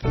New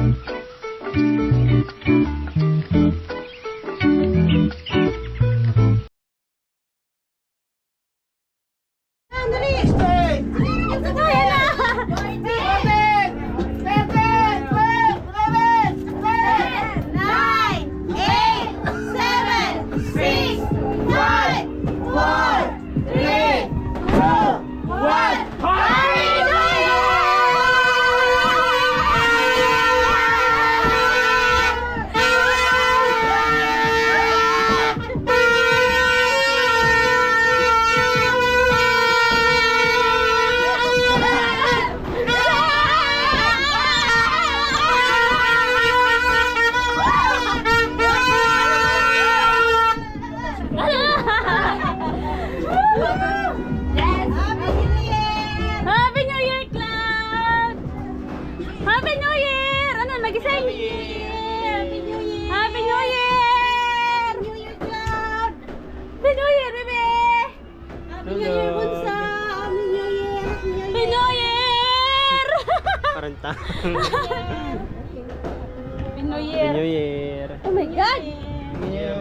Year. New Year. Oh my God. New Year.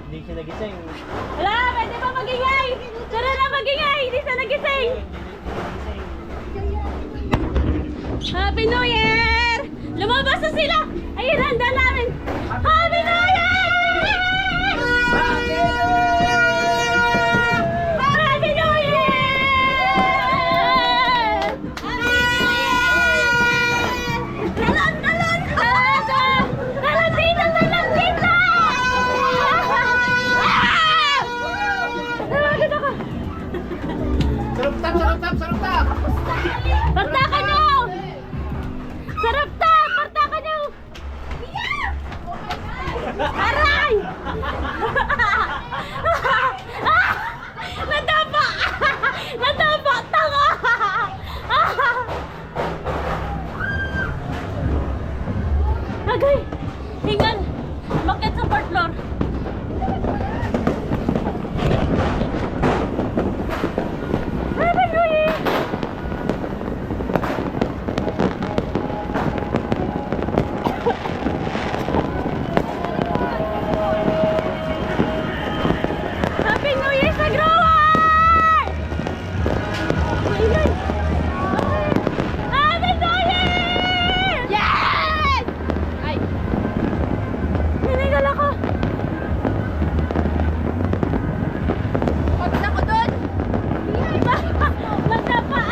Hindi siya nagising. Wala, pwede pa magingay. Tara na magingay. Hindi siya nagising. Happy New Year! Lumabas na sila. Ayun, handa namin. Happy New Year! Happy New Year! Talon, talon! Talon dito, talon dito! Tawagin ako. Sarap-tap! Partakan nyo! Sarap ta! Partakan nyo! Aray! Natapa! Natapa! Tanga! Agay! Hingal! Bakit sa fourth floor? Happy New Year! Happy New Year sa grower! Happy New Year! Yes! Ay! Ninigal ako! Pagod ako doon! Magdapa!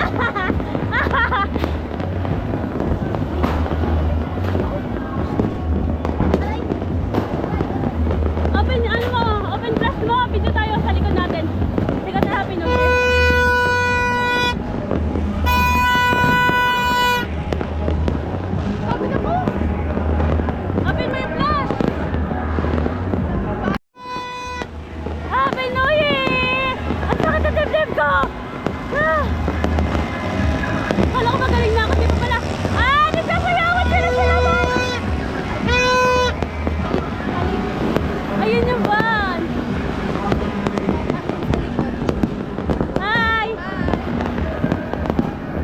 Open, ano mo? Open flash mo. Video tayo sa likod natin. Sikat na Happy New Year. Open ako. Open mo yung flash. Happy New Year! At sakit na dibdib ko. Kala ko magaling na ako. Di pa pala. Nagsasayawan sila sila mo. Ayun yung van. Hi!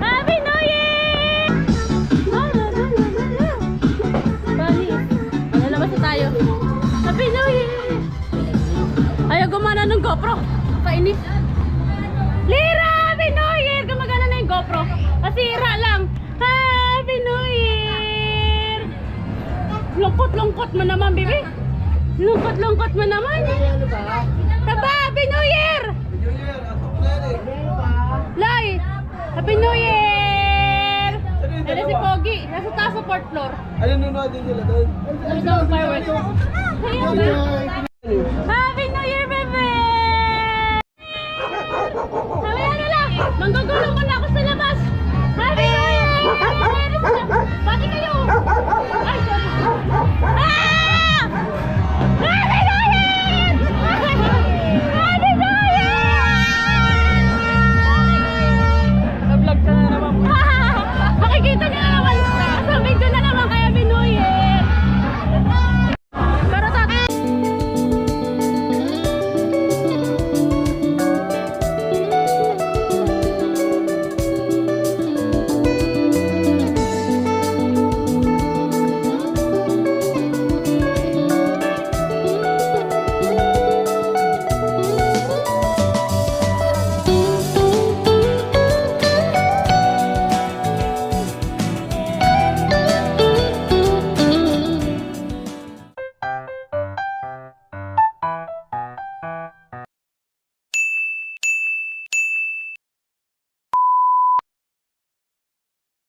Happy New Year! Bali. Lalabas na tayo. Happy New Year! Ayaw gumana ng GoPro. Kainis. Lira! Happy New Year! Gumagana na yung GoPro. Masira lang. Happy New Year! Lungkot-lungkot mo naman, baby. Lungkot-lungkot mo naman. Taba, Happy New Year! Lai! Happy New Year! Ayun si Pogi. Nasa taas sa fourth floor. Ano nanonood din sila doon? Nasa fireworks. Ayun ba?